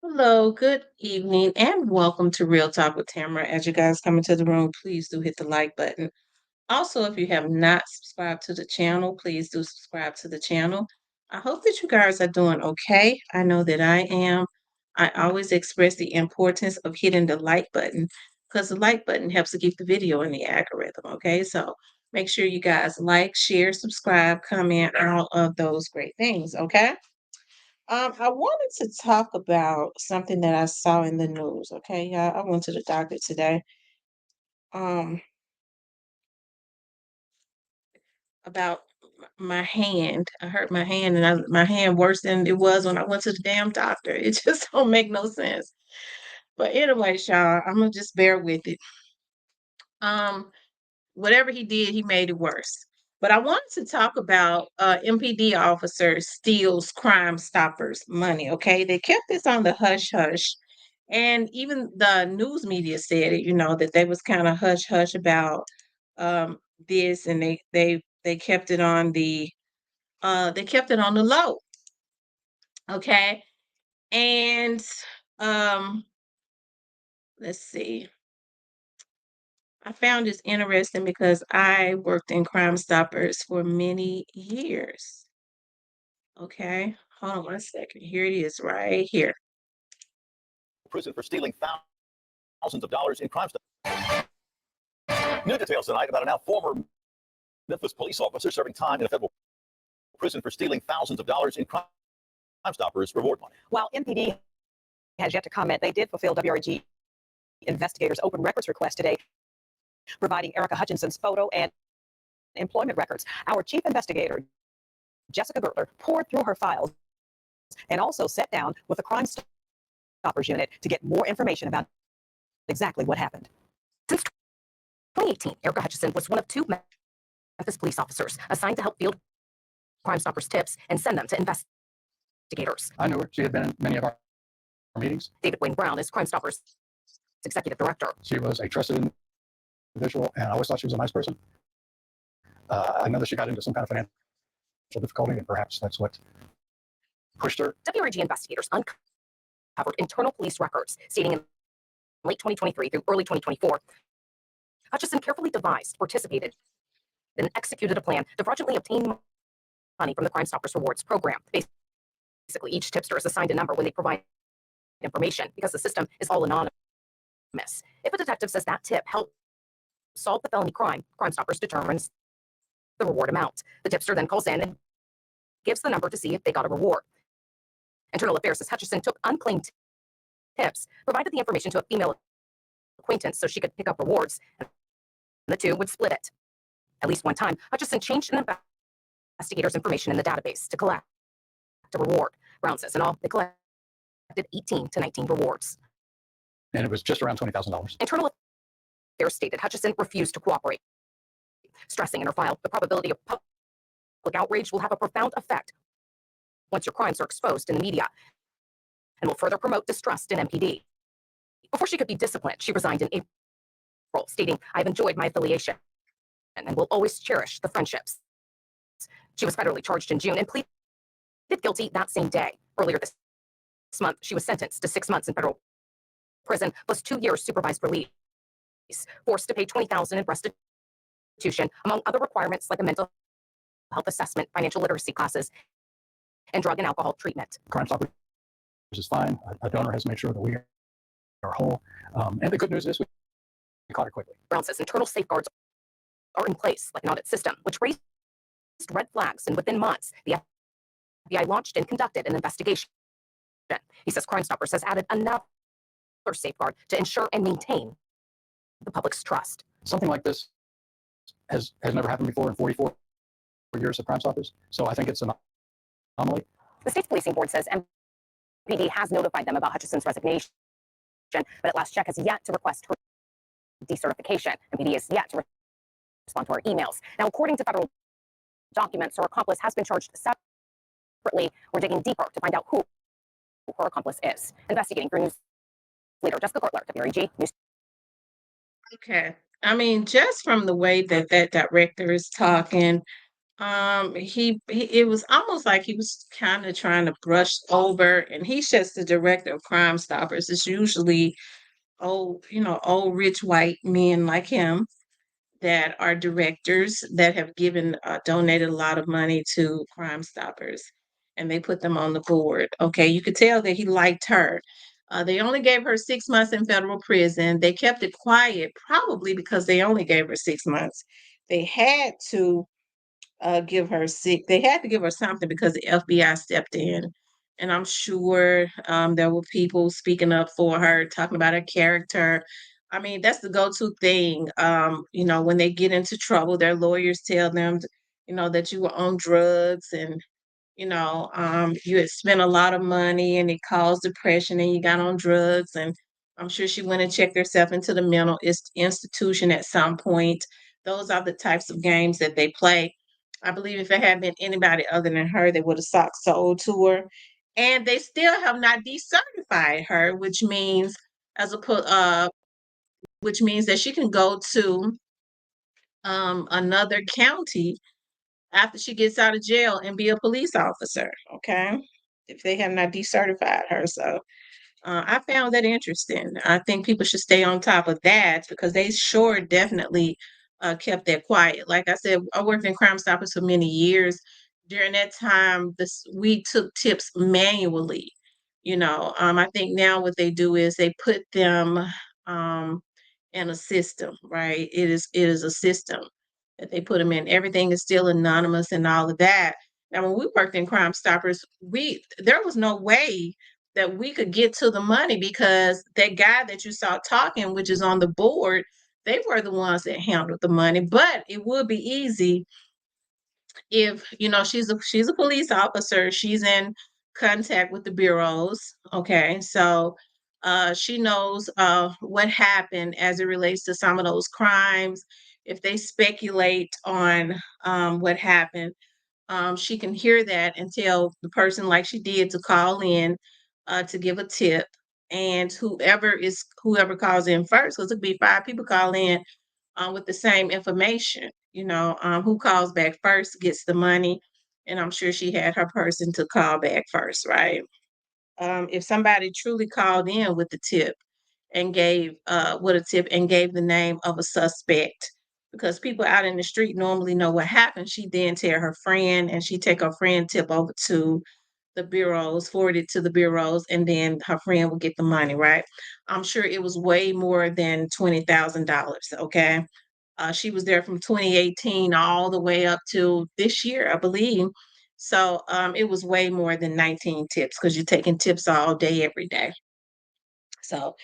Hello, good evening, and welcome to Real Talk with Tamara. As you guys come into the room, please do hit the like button. Also, if you have not subscribed to the channel, please do subscribe to the channel. I hope that you guys are doing okay. I know that I am. I always express the importance of hitting the like button because the like button helps to keep the video in the algorithm. Okay, so make sure you guys like, share, subscribe, comment, all of those great things. Okay. I wanted to talk about something that I saw in the news. Okay, yeah, I went to the doctor today. Um, about my hand. I hurt my hand, and my hand worse than it was when I went to the damn doctor. It just don't make no sense. But anyway, y'all, I'm gonna just bear with it. Um, Whatever he did, he made it worse. But I wanted to talk about MPD officer steals Crime Stoppers money. Okay, they kept this on the hush hush, and even the news media said it. That they was kind of hush hush about this, and they kept it on the low. Okay, and um, let's see. I found this interesting because I worked in Crime Stoppers for many years. Okay, hold on one second. Here it is, right here. Prison for stealing thousands of dollars in crime stuff. New details tonight about a now former Memphis police officer serving time in a federal prison for stealing thousands of dollars in Crime Stoppers reward money. While MPD has yet to comment, they did fulfill WRG investigators' open records request today, providing Erica Hutchinson's photo and employment records. Our chief investigator, Jessica Gertler, poured through her files and also sat down with the Crime Stoppers unit to get more information about exactly what happened. Since 2018, Erica Hutchinson was one of two Memphis police officers assigned to help field Crime Stoppers tips and send them to investigators. I knew her. She had been in many of our meetings. David Wayne Brown is Crime Stoppers executive director. She was a trusted individual, and I always thought she was a nice person. I know that she got into some kind of financial difficulty, and perhaps that's what pushed her. WRG investigators uncovered internal police records stating in late 2023 through early 2024, Hutchison carefully devised, participated, and executed a plan to fraudulently obtain money from the Crime Stoppers Rewards program. Basically, each tipster is assigned a number when they provide information because the system is all anonymous. If a detective says that tip helped solve the felony crime, Crime Stoppers determines the reward amount. The tipster then calls in and gives the number to see if they got a reward. Internal Affairs says Hutchison took unclaimed tips, provided the information to a female acquaintance so she could pick up rewards, and the two would split it. At least one time, Hutchison changed an investigator's information in the database to collect a reward. Brown says in all, they collected 18 to 19 rewards. And it was just around $20,000. Internal Affairs stated Hutchison refused to cooperate, stressing in her file the probability of public outrage will have a profound effect once your crimes are exposed in the media and will further promote distrust in MPD. Before she could be disciplined, she resigned in April, stating, "I've enjoyed my affiliation and will always cherish the friendships." She was federally charged in June and pleaded guilty that same day. Earlier this month, she was sentenced to 6 months in federal prison plus 2 years supervised release, forced to pay $20,000 in restitution, among other requirements like a mental health assessment, financial literacy classes, and drug and alcohol treatment. Crime Stoppers is fine. A donor has made sure that we are whole. And the good news is we caught her quickly. Brown says internal safeguards are in place, like an audit system, which raised red flags, and within months, the FBI launched and conducted an investigation. He says Crime Stoppers has added another safeguard to ensure and maintain the public's trust. Something like this has never happened before in 44 years of Crime Stoppers. So I think it's an anomaly. The state's policing board says MPD has notified them about Hutchison's resignation, but at last check has yet to request her decertification. MPD has yet to respond to her emails. Now, according to federal documents, her accomplice has been charged separately. We're digging deeper to find out who her accomplice is. Investigating for news leader Jessica Gertler, WREG News. Okay. I mean, just from the way that that director is talking, it was almost like he was kind of trying to brush over, and he's just the director of Crime Stoppers. It's usually old rich white men like him that are directors that have given donated a lot of money to Crime Stoppers, and they put them on the board. Okay, you could tell that he liked her. They only gave her 6 months in federal prison. They kept it quiet, probably because they only gave her 6 months. They had to give her sick. They had to give her something because the FBI stepped in. And I'm sure there were people speaking up for her, talking about her character. I mean, that's the go-to thing. When they get into trouble, their lawyers tell them, that you were on drugs and you had spent a lot of money and it caused depression and you got on drugs. And I'm sure she went and checked herself into the mental institution at some point. Those are the types of games that they play. I believe if it had been anybody other than her, they would have sold to her. And they still have not decertified her, as a which means that she can go to another county after she gets out of jail and be a police officer. Okay, if they have not decertified her, so I found that interesting. I think people should stay on top of that because they sure definitely kept that quiet. Like I said, I worked in Crime Stoppers for many years. During that time, we took tips manually. I think now what they do is they put them um, in a system, right? It is a system that they put them in. Everything is still anonymous and all of that. Now, when we worked in Crime Stoppers, there was no way that we could get to the money because that guy that you saw talking, which is on the board, they were the ones that handled the money. But it would be easy if she's a police officer, she's in contact with the bureaus. Okay, so she knows what happened as it relates to some of those crimes. If they speculate on what happened, she can hear that and tell the person, like she did, to call in to give a tip. And whoever calls in first, because it could be five people call in with the same information. Who calls back first gets the money. And I'm sure she had her person to call back first, right? If somebody truly called in with the tip and gave the name of a suspect, because people out in the street normally know what happened, she then tell her friend, and she take her friend tip over to the bureaus, forward it to the bureaus, and then her friend will get the money, right? I'm sure it was way more than $20,000. Okay. She was there from 2018 all the way up to this year, I believe. So it was way more than 19 tips because you're taking tips all day, every day. So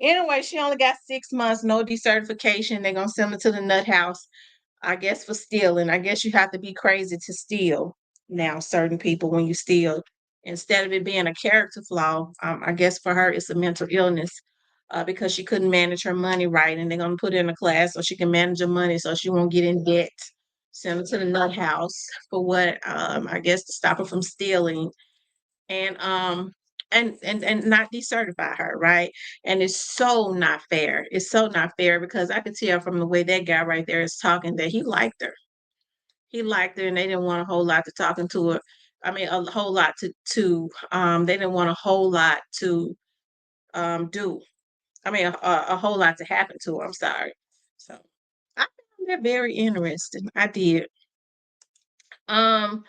anyway, she only got 6 months, no decertification. They're gonna send her to the nut house, I guess, for stealing. I guess you have to be crazy to steal now. Certain people, when you steal, instead of it being a character flaw, I guess for her it's a mental illness because she couldn't manage her money right, and they're gonna put her in a class so she can manage her money so she won't get in debt. Send her to the nut house for what? I guess to stop her from stealing and not decertify her, right? And it's so not fair. It's so not fair because I could tell from the way that guy right there is talking that he liked her. He liked her, and they didn't want a whole lot to talking to her. I mean, a whole lot they didn't want a whole lot to do. I mean, a whole lot to happen to her. I'm sorry. So I found that very interesting. I did. Um,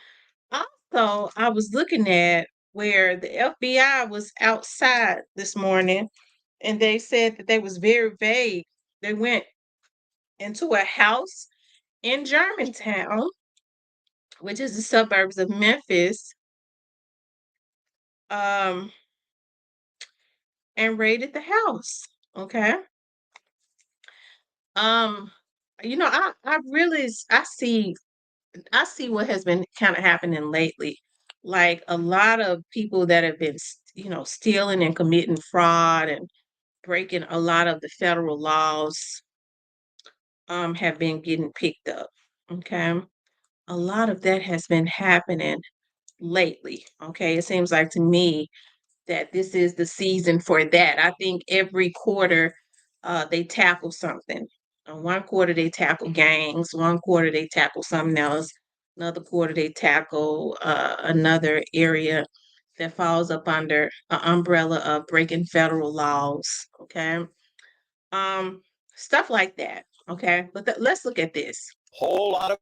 Also, I was looking at where the FBI was outside this morning, and they said that they was very vague. They went into a house in Germantown, which is the suburbs of Memphis, um, and raided the house. Okay. Um, I really I see what has been kind of happening lately. Like a lot of people that have been, stealing and committing fraud and breaking a lot of the federal laws have been getting picked up. Okay. A lot of that has been happening lately. Okay. It seems like to me that this is the season for that. I think every quarter they tackle something. One quarter they tackle gangs, one quarter they tackle something else. another quarter they tackle another area that falls up under an umbrella of breaking federal laws. Okay. Um, Stuff like that. Okay. But let's look at this. Whole lot of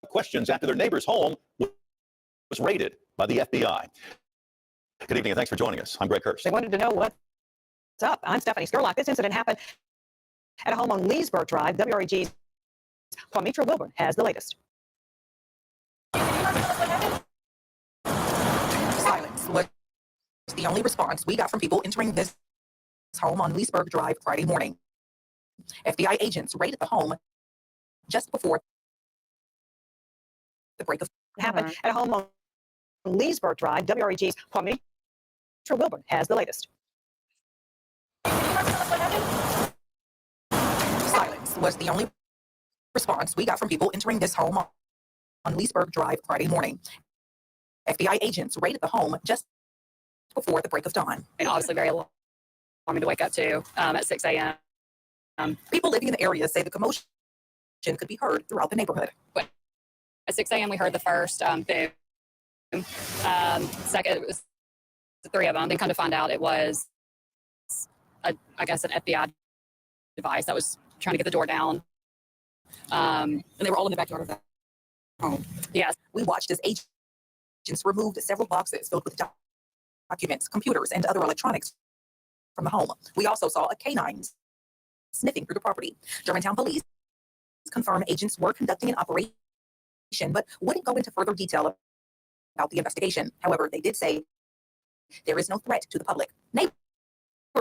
questions after their neighbor's home was raided by the FBI. Good evening and thanks for joining us. I'm Greg Hurst. They wanted to know what's up. I'm Stephanie Skurlock. This incident happened at a home on Leesburg Drive. WREG's Kwamitra Wilburn has the latest. Silence was the only response we got from people entering this home on Leesburg Drive Friday morning. FBI agents raided the home just before the break of Happened at a home on Leesburg Drive. WREG's Kwamitra Wilburn has the latest. Silence was the only response we got from people entering this home on Leesburg Drive Friday morning. FBI agents raided the home just before the break of dawn. And obviously very alarming to wake up to at 6 a.m. People living in the area say the commotion could be heard throughout the neighborhood. At 6 a.m. we heard the first boom. Second, it was the three of them. Then come to find out it was, I guess, an FBI device that was trying to get the door down. And they were all in the backyard of that home. Yes. We watched as agents removed several boxes filled with documents, computers, and other electronics from the home. We also saw a canine sniffing through the property. Germantown police confirmed agents were conducting an operation, but wouldn't go into further detail about the investigation. However, they did say there is no threat to the public. Neighbors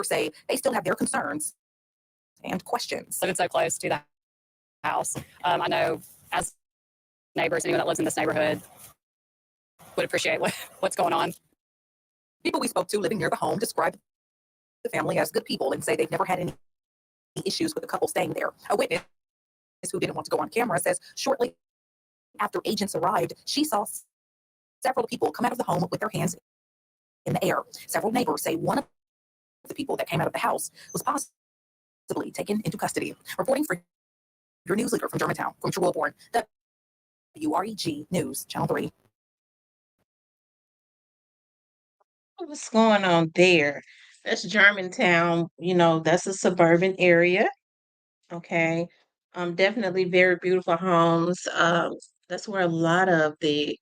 say they still have their concerns and questions. Living so close to the house. I know as neighbors, anyone that lives in this neighborhood would appreciate what's going on. People we spoke to living near the home described the family as good people and say they've never had any issues with the couple staying there. A witness who didn't want to go on camera says shortly after agents arrived, she saw several people come out of the home with their hands in the air. Several neighbors say one of the people that came out of the house was possibly taken into custody. Reporting for your news leader from Germantown, from Wilburn, WREG News, Channel 3. What's going on there? That's Germantown. That's a suburban area. Okay. Definitely very beautiful homes. That's where a lot of the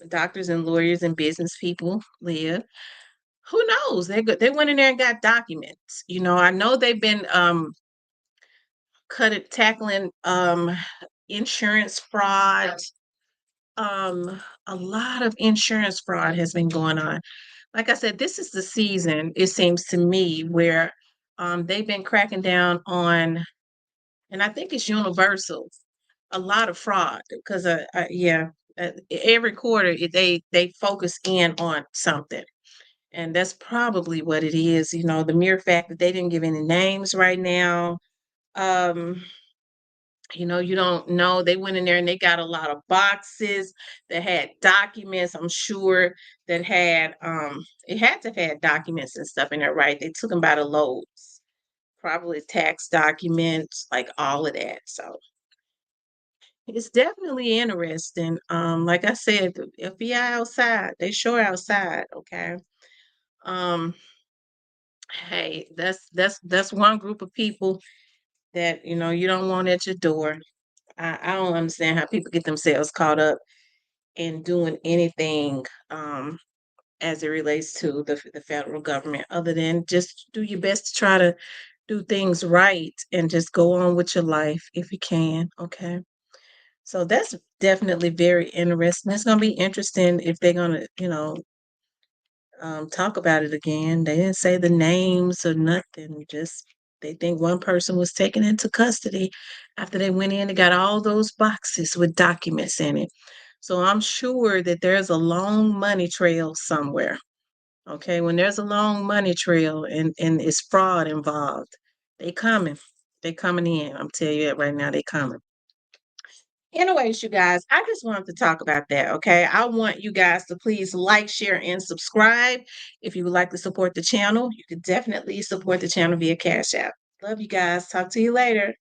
doctors and lawyers and business people live. Who knows? They went in there and got documents. I know they've been tackling insurance fraud. A lot of insurance fraud has been going on. Like I said, this is the season, it seems to me, where they've been cracking down on, and I think it's universal, a lot of fraud because every quarter they focus in on something, and that's probably what it is. The mere fact that they didn't give any names right now. um you don't know. They went in there and they got a lot of boxes that had documents, I'm sure, that had it had to have had documents and stuff in there, right? They took them by the loads, probably tax documents, like all of that. So it's definitely interesting. Like I said, the FBI outside, they sure outside, okay. Um, hey, that's one group of people that you don't want at your door. I don't understand how people get themselves caught up in doing anything as it relates to the federal government, other than just do your best to try to do things right and just go on with your life if you can. Okay. So that's definitely very interesting. It's going to be interesting if they're going to, talk about it again. They didn't say the names or nothing. Just they think one person was taken into custody after they went in and got all those boxes with documents in it. So I'm sure that there's a long money trail somewhere. Okay, when there's a long money trail and it's fraud involved, they coming. They coming in. I'm telling you that right now, they coming. Anyways, you guys, I just wanted to talk about that, okay? I want you guys to please like, share, and subscribe. If you would like to support the channel, you could definitely support the channel via Cash App. Love you guys. Talk to you later.